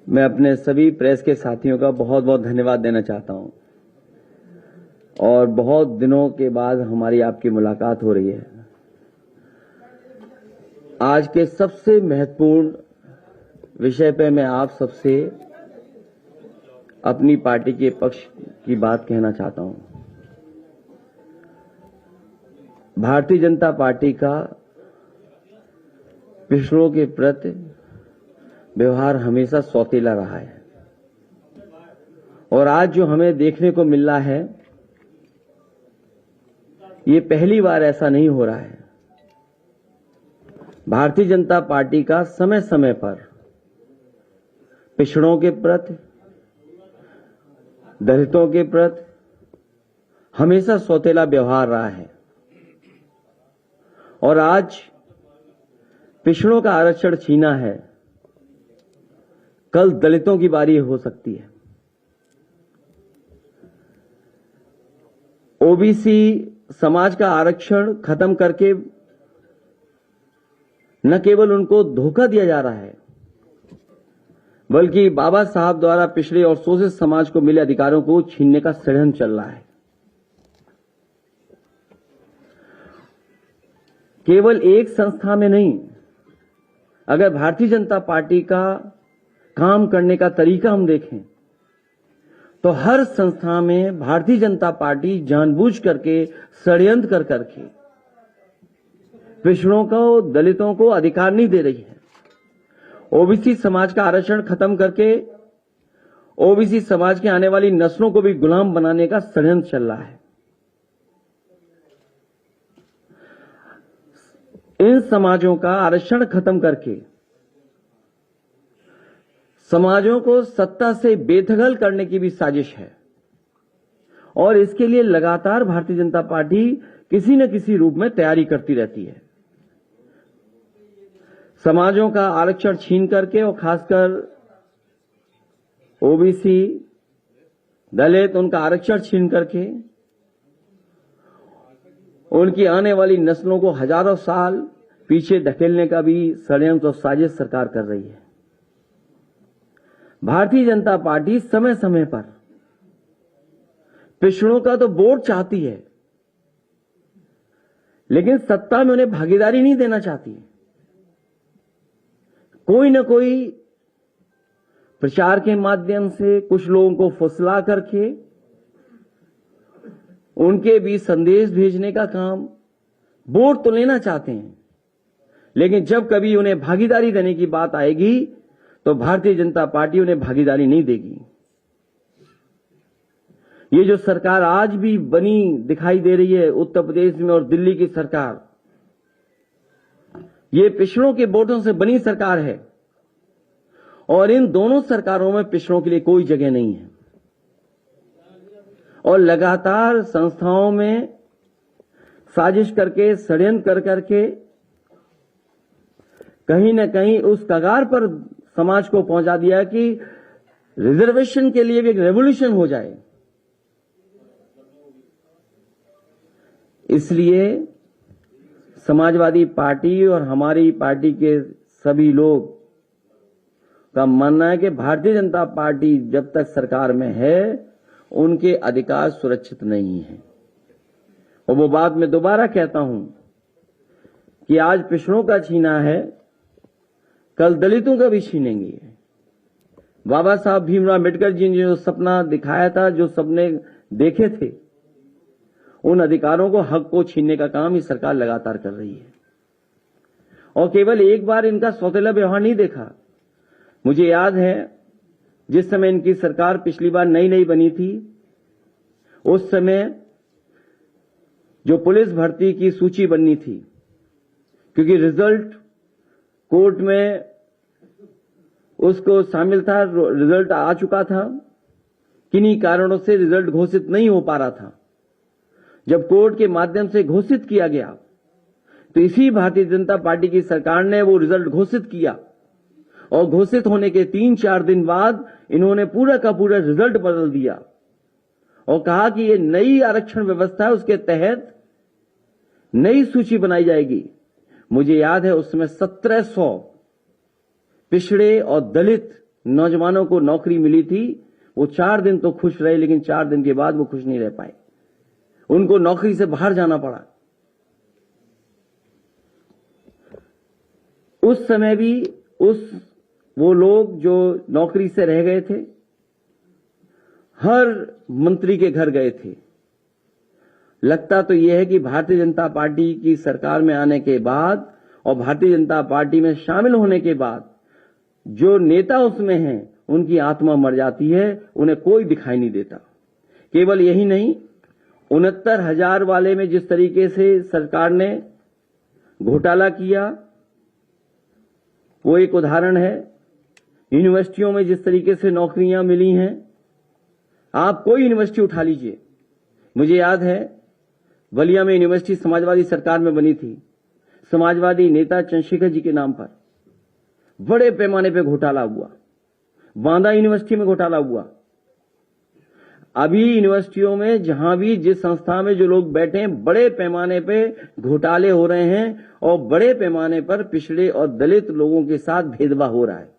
मैं अपने सभी प्रेस के साथियों का बहुत बहुत धन्यवाद देना चाहता हूं और बहुत दिनों के बाद हमारी आपकी मुलाकात हो रही है। आज के सबसे महत्वपूर्ण विषय पे मैं आप सबसे अपनी पार्टी के पक्ष की बात कहना चाहता हूं। भारतीय जनता पार्टी का पिछड़ों के प्रति व्यवहार हमेशा सौतेला रहा है और आज जो हमें देखने को मिल रहा है ये पहली बार ऐसा नहीं हो रहा है। भारतीय जनता पार्टी का समय समय पर पिछड़ों के प्रति, दलितों के प्रति हमेशा सौतेला व्यवहार रहा है और आज पिछड़ों का आरक्षण छीना है, कल दलितों की बारी हो सकती है। ओबीसी समाज का आरक्षण खत्म करके न केवल उनको धोखा दिया जा रहा है बल्कि बाबा साहब द्वारा पिछड़े और शोषित समाज को मिले अधिकारों को छीनने का षड्यंत्र चल रहा है। केवल एक संस्था में नहीं, अगर भारतीय जनता पार्टी का काम करने का तरीका हम देखें तो हर संस्था में भारतीय जनता पार्टी जानबूझ करके षड्यंत्र कर करके पिछड़ों को, दलितों को अधिकार नहीं दे रही है। ओबीसी समाज का आरक्षण खत्म करके ओबीसी समाज के आने वाली नस्लों को भी गुलाम बनाने का षड्यंत्र चल रहा है। इन समाजों का आरक्षण खत्म करके समाजों को सत्ता से बेदखल करने की भी साजिश है और इसके लिए लगातार भारतीय जनता पार्टी किसी न किसी रूप में तैयारी करती रहती है। समाजों का आरक्षण छीन करके और खासकर ओबीसी, दलित, उनका आरक्षण छीन करके उनकी आने वाली नस्लों को हजारों साल पीछे धकेलने का भी षड्यंत्र और साजिश सरकार कर रही है। भारतीय जनता पार्टी समय समय पर पिछड़ों का तो वोट चाहती है लेकिन सत्ता में उन्हें भागीदारी नहीं देना चाहती। कोई न कोई प्रचार के माध्यम से कुछ लोगों को फुसला करके उनके बीच संदेश भेजने का काम, वोट तो लेना चाहते हैं लेकिन जब कभी उन्हें भागीदारी देने की बात आएगी तो भारतीय जनता पार्टी उन्हें भागीदारी नहीं देगी। ये जो सरकार आज भी बनी दिखाई दे रही है उत्तर प्रदेश में और दिल्ली की सरकार, ये पिछड़ों के वोटों से बनी सरकार है और इन दोनों सरकारों में पिछड़ों के लिए कोई जगह नहीं है और लगातार संस्थाओं में साजिश करके, षड्यंत्र कर करके कहीं न कहीं उस कगार पर समाज को पहुंचा दिया कि रिजर्वेशन के लिए भी एक रेवोल्यूशन हो जाए। इसलिए समाजवादी पार्टी और हमारी पार्टी के सभी लोग का मानना है कि भारतीय जनता पार्टी जब तक सरकार में है उनके अधिकार सुरक्षित नहीं है। और वो बात मैं दोबारा कहता हूं कि आज पिछड़ों का छीना है, कल दलितों का भी छीनेंगे। बाबा साहब भीमराव अम्बेडकर जी ने जो सपना दिखाया था, जो सपने देखे थे, उन अधिकारों को, हक को छीनने का काम ये सरकार लगातार कर रही है और केवल एक बार इनका सौतेला व्यवहार नहीं देखा। मुझे याद है जिस समय इनकी सरकार पिछली बार नई नई बनी थी, उस समय जो पुलिस भर्ती की सूची बननी थी, क्योंकि रिजल्ट कोर्ट में उसको शामिल था, रिजल्ट आ चुका था, किन्हीं कारणों से रिजल्ट घोषित नहीं हो पा रहा था। जब कोर्ट के माध्यम से घोषित किया गया तो इसी भारतीय जनता पार्टी की सरकार ने वो रिजल्ट घोषित किया और घोषित होने के 3-4 दिन बाद इन्होंने पूरा का पूरा रिजल्ट बदल दिया और कहा कि ये नई आरक्षण व्यवस्था है, उसके तहत नई सूची बनाई जाएगी। मुझे याद है उस समय 1700 पिछड़े और दलित नौजवानों को नौकरी मिली थी, वो 4 दिन तो खुश रहे, लेकिन 4 दिन के बाद वो खुश नहीं रह पाए, उनको नौकरी से बाहर जाना पड़ा। उस समय भी वो लोग जो नौकरी से रह गए थे, हर मंत्री के घर गए थे। लगता तो यह है कि भारतीय जनता पार्टी की सरकार में आने के बाद और भारतीय जनता पार्टी में शामिल होने के बाद जो नेता उसमें हैं, उनकी आत्मा मर जाती है, उन्हें कोई दिखाई नहीं देता। केवल यही नहीं, 69,000 वाले में जिस तरीके से सरकार ने घोटाला किया, वो एक उदाहरण है। यूनिवर्सिटियों में जिस तरीके से नौकरियां मिली हैं, आप कोई यूनिवर्सिटी उठा लीजिए। मुझे याद है, बलिया में यूनिवर्सिटी समाजवादी सरकार में बनी थी, समाजवादी नेता चंद्रशेखर जी के नाम पर बड़े पैमाने पे घोटाला हुआ। बांदा यूनिवर्सिटी में घोटाला हुआ। अभी यूनिवर्सिटियों में जहां भी जिस संस्था में जो लोग बैठे हैं, बड़े पैमाने पे घोटाले हो रहे हैं और बड़े पैमाने पर पिछड़े और दलित लोगों के साथ भेदभाव हो रहा है।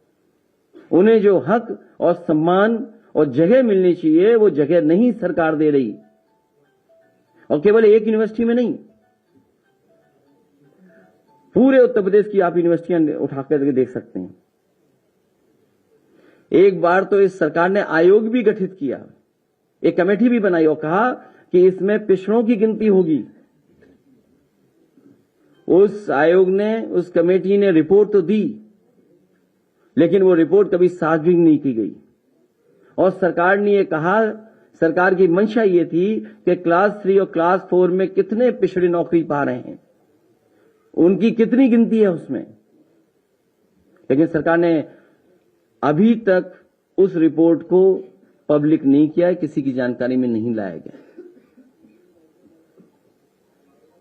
उन्हें जो हक और सम्मान और जगह मिलनी चाहिए, वो जगह नहीं सरकार दे रही। और केवल एक यूनिवर्सिटी में नहीं, पूरे उत्तर प्रदेश की आप यूनिवर्सिटियां उठा करके देख सकते हैं। एक बार तो इस सरकार ने आयोग भी गठित किया, एक कमेटी भी बनाई और कहा कि इसमें पिछड़ों की गिनती होगी। उस आयोग ने, उस कमेटी ने रिपोर्ट तो दी, लेकिन वो रिपोर्ट कभी सार्वजनिक नहीं की गई। और सरकार ने ये कहा, सरकार की मंशा ये थी कि क्लास 3 और क्लास 4 में कितने पिछड़े नौकरी पा रहे हैं, उनकी कितनी गिनती है उसमें। लेकिन सरकार ने अभी तक उस रिपोर्ट को पब्लिक नहीं किया, किसी की जानकारी में नहीं लाया गया।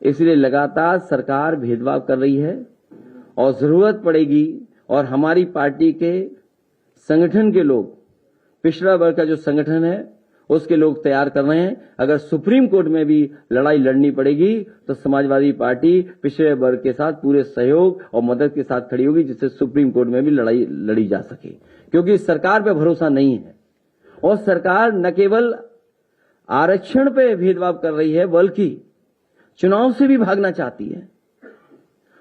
इसलिए लगातार सरकार भेदभाव कर रही है और जरूरत पड़ेगी, और हमारी पार्टी के संगठन के लोग, पिछड़ा वर्ग का जो संगठन है उसके लोग तैयार कर रहे हैं। अगर सुप्रीम कोर्ट में भी लड़ाई लड़नी पड़ेगी तो समाजवादी पार्टी पिछड़े वर्ग के साथ पूरे सहयोग और मदद के साथ खड़ी होगी, जिससे सुप्रीम कोर्ट में भी लड़ाई लड़ी जा सके। क्योंकि सरकार पे भरोसा नहीं है, और सरकार न केवल आरक्षण पे भेदभाव कर रही है, बल्कि चुनाव से भी भागना चाहती है।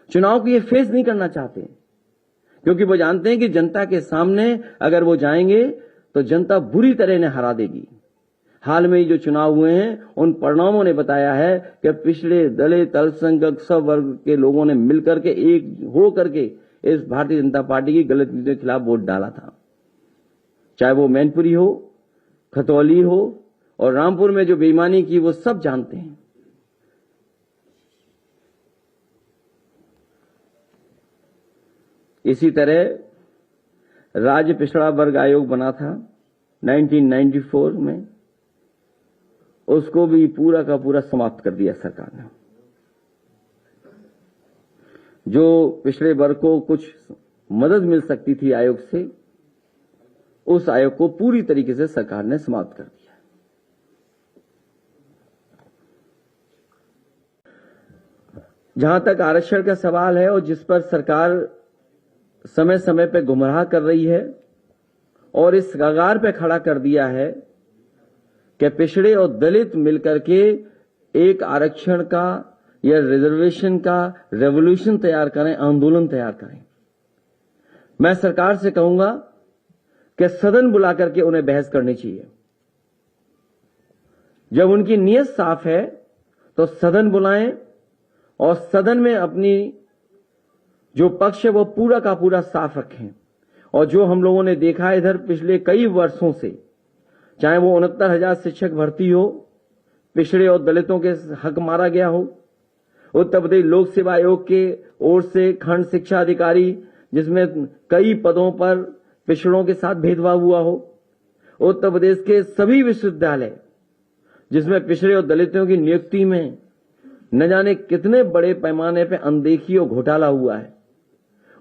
चुनाव को ये फेस नहीं करना चाहते, क्योंकि वो जानते हैं कि जनता के सामने अगर वो जाएंगे तो जनता बुरी तरह इन्हें हरा देगी। हाल में ही जो चुनाव हुए हैं, उन परिणामों ने बताया है कि पिछड़े, दलित, अल्पसंख्यक सब वर्ग के लोगों ने मिलकर के, एक हो करके इस भारतीय जनता पार्टी की गलत नीतियों के खिलाफ वोट डाला था। चाहे वो मैनपुरी हो, खतौली हो और रामपुर में जो बेईमानी की, वो सब जानते हैं। इसी तरह राज्य पिछड़ा वर्ग आयोग बना था 1994 में, उसको भी पूरा का पूरा समाप्त कर दिया सरकार ने। जो पिछड़े वर्ग को कुछ मदद मिल सकती थी आयोग से, उस आयोग को पूरी तरीके से सरकार ने समाप्त कर दिया। जहां तक आरक्षण का सवाल है, और जिस पर सरकार समय समय पर गुमराह कर रही है और इस कगार पे खड़ा कर दिया है कि पिछड़े और दलित मिलकर के एक आरक्षण का या रिजर्वेशन का रेवोल्यूशन तैयार करें, आंदोलन तैयार करें। मैं सरकार से कहूंगा कि सदन बुला करके उन्हें बहस करनी चाहिए। जब उनकी नीयत साफ है तो सदन बुलाएं और सदन में अपनी जो पक्ष है वो पूरा का पूरा साफ रखें। और जो हम लोगों ने देखा है इधर पिछले कई वर्षों से, चाहे वो 69,000 शिक्षक भर्ती हो, पिछड़े और दलितों के हक मारा गया हो, उत्तर प्रदेश लोक सेवा आयोग के ओर से खंड शिक्षा अधिकारी जिसमें कई पदों पर पिछड़ों के साथ भेदभाव हुआ हो, उत्तर प्रदेश के सभी विश्वविद्यालय जिसमें पिछड़े और दलितों की नियुक्ति में न जाने कितने बड़े पैमाने पर अनदेखी और घोटाला हुआ है,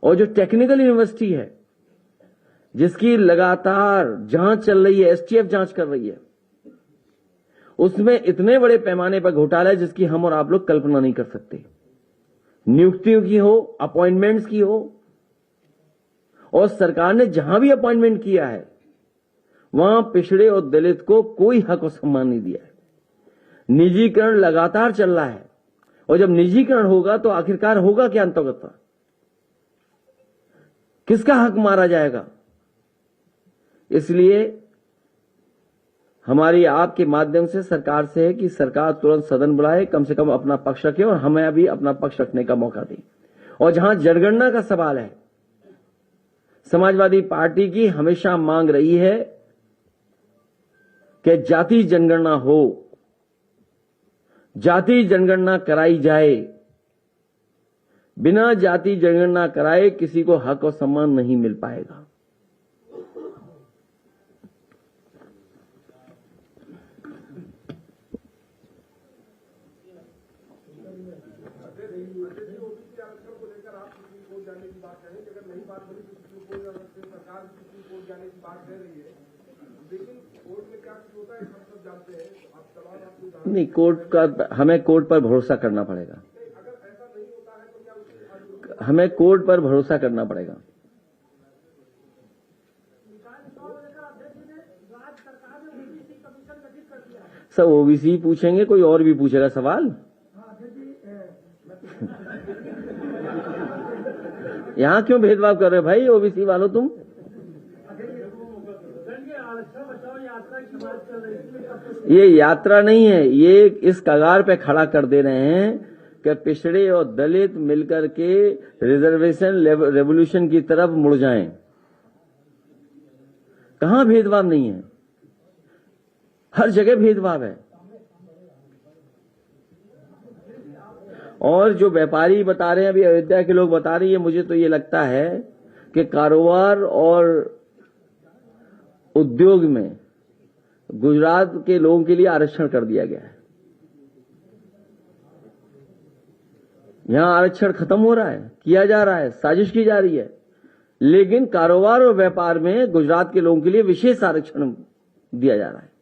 और जो टेक्निकल यूनिवर्सिटी है जिसकी लगातार जांच चल रही है, एसटीएफ जांच कर रही है, उसमें इतने बड़े पैमाने पर घोटाला है जिसकी हम और आप लोग कल्पना नहीं कर सकते। नियुक्तियों की हो, अपॉइंटमेंट्स की हो, और सरकार ने जहां भी अपॉइंटमेंट किया है वहां पिछड़े और दलित को कोई हक और सम्मान नहीं दिया है। निजीकरण लगातार चल रहा है, और जब निजीकरण होगा तो आखिरकार होगा क्या अंतर्गत? किसका हक मारा जाएगा? इसलिए हमारी आपके माध्यम से सरकार से है कि सरकार तुरंत सदन बुलाए, कम से कम अपना पक्ष रखे और हमें अभी अपना पक्ष रखने का मौका दे। और जहां जनगणना का सवाल है, समाजवादी पार्टी की हमेशा मांग रही है कि जाति जनगणना हो, जाति जनगणना कराई जाए। बिना जाति जनगणना कराए किसी को हक और सम्मान नहीं मिल पाएगा। नहीं, कोर्ट का हमें कोर्ट पर भरोसा करना पड़ेगा। हमें कोर्ट पर भरोसा करना पड़ेगा। सब ओबीसी पूछेंगे, कोई और भी पूछेगा सवाल? यहां क्यों भेदभाव कर रहे हो भाई ओबीसी वालों तुम? ये यात्रा नहीं है, ये इस कगार पे खड़ा कर दे रहे हैं कि पिछड़े और दलित मिलकर के रिजर्वेशन रेवोल्यूशन की तरफ मुड़ जाएं। कहां भेदभाव नहीं है? हर जगह भेदभाव है। और जो व्यापारी बता रहे हैं, अभी अयोध्या के लोग बता रही है, मुझे तो ये लगता है कि कारोबार और उद्योग में गुजरात के लोगों के लिए आरक्षण कर दिया गया है। यहां आरक्षण खत्म हो रहा है, किया जा रहा है, साजिश की जा रही है, लेकिन कारोबार और व्यापार में गुजरात के लोगों के लिए विशेष आरक्षण दिया जा रहा है।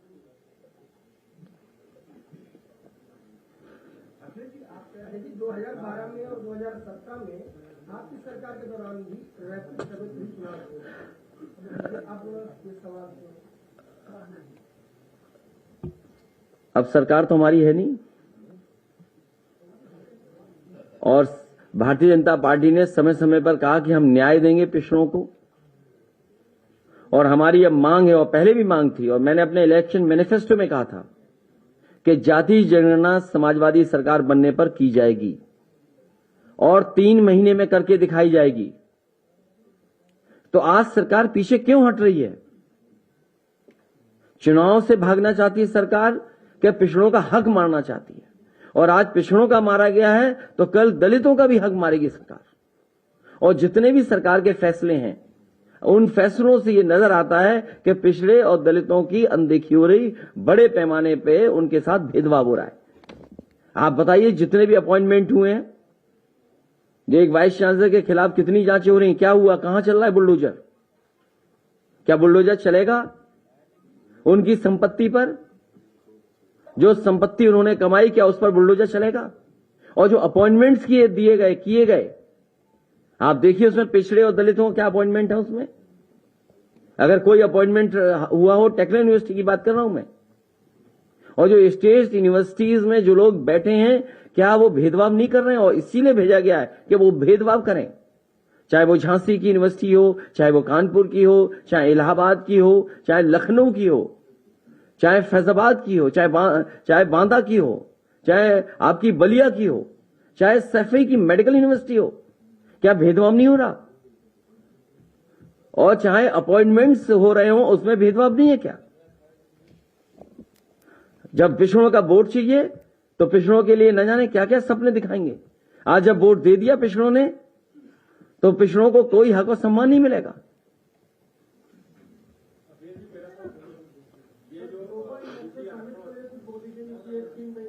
2012 में और 2017 में आपकी सरकार के दौरान भी अब सरकार तो हमारी है नहीं, और भारतीय जनता पार्टी ने समय समय पर कहा कि हम न्याय देंगे पिछड़ों को, और हमारी अब मांग है, और पहले भी मांग थी, और मैंने अपने इलेक्शन मैनिफेस्टो में कहा था कि जाति जनगणना समाजवादी सरकार बनने पर की जाएगी और 3 महीने में करके दिखाई जाएगी। तो आज सरकार पीछे क्यों हट रही है? चुनाव से भागना चाहती है सरकार, कि पिछड़ों का हक मारना चाहती है, और आज पिछड़ों का मारा गया है तो कल दलितों का भी हक मारेगी सरकार। और जितने भी सरकार के फैसले हैं, उन फैसलों से ये नजर आता है कि पिछड़े और दलितों की अनदेखी हो रही, बड़े पैमाने पे उनके साथ भेदभाव हो रहा है। आप बताइए, जितने भी अपॉइंटमेंट हुए हैं, जो एक वाइस चांसलर के खिलाफ कितनी जांचें हो रही, क्या हुआ, कहां चल रहा है बुलडोजर? क्या बुलडोजर चलेगा उनकी संपत्ति पर? जो संपत्ति उन्होंने कमाई, क्या उस पर बुलडोजर चलेगा? और जो अपॉइंटमेंट्स किए गए, आप देखिए उसमें पिछड़े और दलितों का क्या अपॉइंटमेंट है उसमें। अगर कोई अपॉइंटमेंट हुआ हो, टेक्निकल यूनिवर्सिटी की बात कर रहा हूं मैं, और जो स्टेट यूनिवर्सिटीज में जो लोग बैठे हैं, क्या वो भेदभाव नहीं कर रहे हैं? और इसीलिए भेजा गया है कि वो भेदभाव करें, चाहे वो झांसी की यूनिवर्सिटी हो, चाहे वो कानपुर की हो, चाहे इलाहाबाद की हो, चाहे लखनऊ की हो, चाहे फैजाबाद की हो, चाहे बांदा की हो, चाहे आपकी बलिया की हो, चाहे सैफई की मेडिकल यूनिवर्सिटी हो, क्या भेदभाव नहीं हो रहा? और चाहे अपॉइंटमेंट्स हो रहे हो, उसमें भेदभाव नहीं है क्या? जब पिछड़ों का वोट चाहिए तो पिछड़ों के लिए न जाने क्या क्या सपने दिखाएंगे। आज जब वोट दे दिया पिछड़ों ने, तो पिछड़ों को कोई हक और सम्मान नहीं मिलेगा।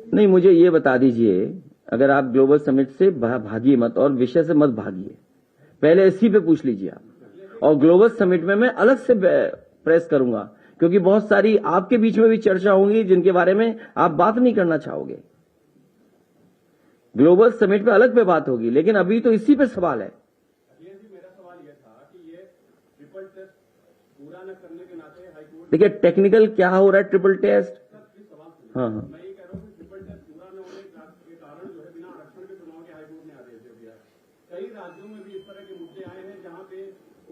नहीं, मुझे ये बता दीजिए, अगर आप ग्लोबल समिट से भागिए मत और विषय से मत भागिए, पहले इसी पे पूछ लीजिए आप, और ग्लोबल समिट में मैं अलग से प्रेस करूंगा, क्योंकि बहुत सारी आपके बीच में भी चर्चा होंगी जिनके बारे में आप बात नहीं करना चाहोगे। ग्लोबल समिट पे अलग पे बात होगी, लेकिन अभी तो इसी पे सवाल है। मेरा सवाल यह था कि ये टेस्ट पूरा न करने के नाते हाईकोर्ट देखिए टेक्निकल क्या हो रहा है ट्रिपल टेस्ट। हाँ हाँ मैं ये कह रहा हूँ कि ट्रिपल टेस्ट पूरा न होने के कारण जो है बिना आरक्षण के चुनाव के हाईकोर्ट ने आदेश दे दिया। कई राज्यों में भी इस तरह के मुद्दे आए हैं जहां पे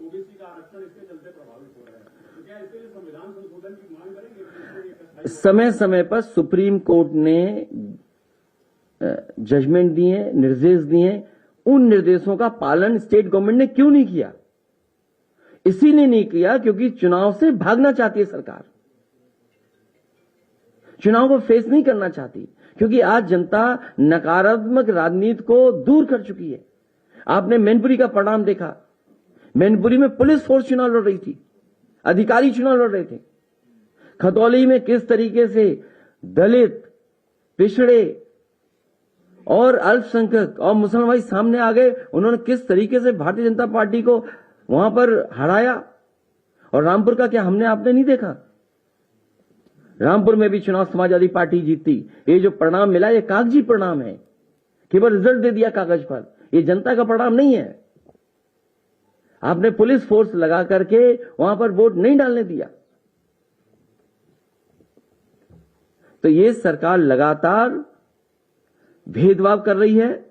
ओबीसी का आरक्षण इसके चलते प्रभावित हो रहा है। तो क्या इसके लिए संविधान संशोधन की मांग करेंगे? समय समय पर सुप्रीम कोर्ट ने जजमेंट दिए, निर्देश दिए, उन निर्देशों का पालन स्टेट गवर्नमेंट ने क्यों नहीं किया? इसीलिए नहीं किया क्योंकि चुनाव से भागना चाहती है सरकार, चुनाव को फेस नहीं करना चाहती, क्योंकि आज जनता नकारात्मक राजनीति को दूर कर चुकी है। आपने मैनपुरी का परिणाम देखा। मैनपुरी में पुलिस फोर्स चुनाव लड़ रही थी, अधिकारी चुनाव लड़ रहे थे। खतौली में किस तरीके से दलित, पिछड़े और अल्पसंख्यक और मुसलमान सामने आ गए, उन्होंने किस तरीके से भारतीय जनता पार्टी को वहां पर हराया। और रामपुर का क्या हमने आपने नहीं देखा? रामपुर में भी चुनाव समाजवादी पार्टी जीती। ये जो परिणाम मिला ये कागजी परिणाम है, केवल रिजल्ट दे दिया कागज पर, ये जनता का परिणाम नहीं है। आपने पुलिस फोर्स लगा करके वहां पर वोट नहीं डालने दिया। तो ये सरकार लगातार भेदभाव कर रही है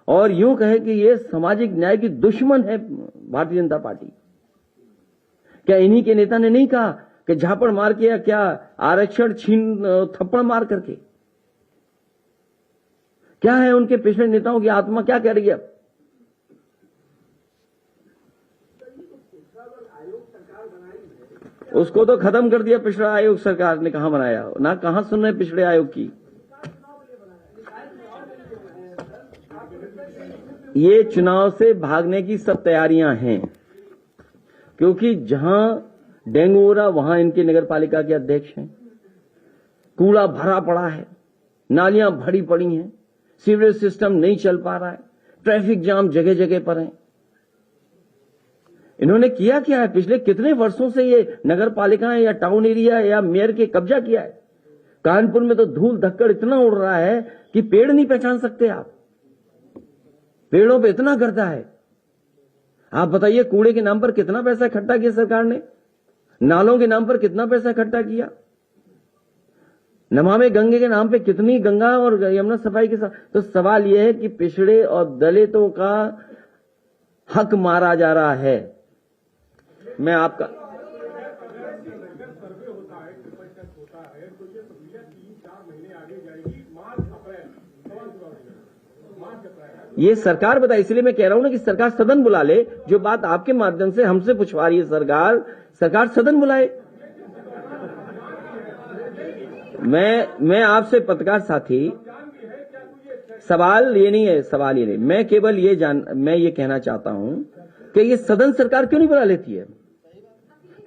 और यूं कहे कि ये सामाजिक न्याय की दुश्मन है भारतीय जनता पार्टी। क्या इन्हीं के नेता ने नहीं कहा कि झापड़ मार के या क्या आरक्षण छीन थप्पड़ मार करके? क्या है उनके पिछले नेताओं की आत्मा क्या कह रही है? उसको तो खत्म कर दिया पिछड़ा आयोग सरकार ने। कहां बनाया ना, कहां सुन रहे पिछड़े आयोग की। ये चुनाव से भागने की सब तैयारियां हैं, क्योंकि जहां डेंगू हो रहा वहां इनके नगर पालिका के अध्यक्ष हैं। कूड़ा भरा पड़ा है, नालियां भरी पड़ी हैं, सीवरेज सिस्टम नहीं चल पा रहा है, ट्रैफिक जाम जगह जगह पर है। इन्होंने किया क्या है? पिछले कितने वर्षों से ये नगर पालिकाएं या टाउन एरिया या मेयर के कब्जा किया है। कानपुर में तो धूल धक्कड़ इतना उड़ रहा है कि पेड़ नहीं पहचान सकते आप। पेड़ों पे इतना गर्दा है। आप बताइए कूड़े के नाम पर कितना पैसा इकट्ठा किया सरकार ने, नालों के नाम पर कितना पैसा इकट्ठा किया, नमामि गंगे के नाम पे कितनी गंगा और यमुना सफाई के साथ। तो सवाल यह है कि पिछड़े और दलितों का हक मारा जा रहा है। मैं आपका ये सरकार बताए, इसलिए मैं कह रहा हूं ना कि सरकार सदन बुला ले। जो बात आपके माध्यम से हमसे पूछवा रही है सरकार सदन बुलाए। मैं आपसे पत्रकार साथी, सवाल ये नहीं है, मैं केवल मैं ये कहना चाहता हूं कि ये सदन सरकार क्यों नहीं बुला लेती है?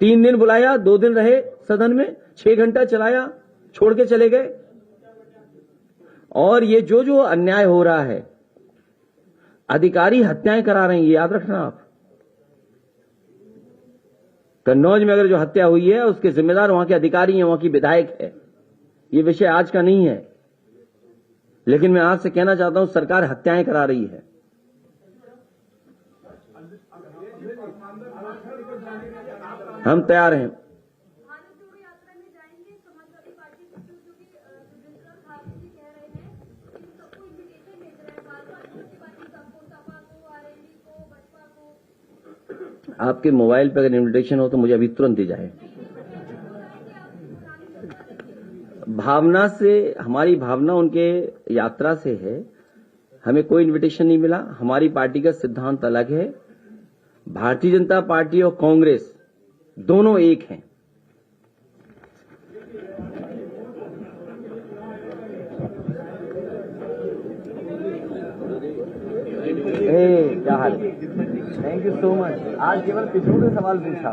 3 दिन बुलाया, 2 दिन रहे सदन में, 6 घंटा चलाया, छोड़ के चले गए। और ये जो अन्याय हो रहा है, अधिकारी हत्याएं करा रहे हैं, ये याद रखना आप। कन्नौज में अगर जो हत्या हुई है उसके जिम्मेदार वहां के अधिकारी हैं, वहां की विधायक है। ये विषय आज का नहीं है, लेकिन मैं आज से कहना चाहता हूं सरकार हत्याएं करा रही है। हम तैयार हैं। आपके मोबाइल पर अगर इन्विटेशन हो तो मुझे अभी तुरंत दी जाए। भावना से, हमारी भावना उनके यात्रा से है। हमें कोई इन्विटेशन नहीं मिला। हमारी पार्टी का सिद्धांत अलग है। भारतीय जनता पार्टी और कांग्रेस दोनों एक हैं। क्या हाल है? Thank you so much. आज केवल पिछड़ों से सवाल पूछा।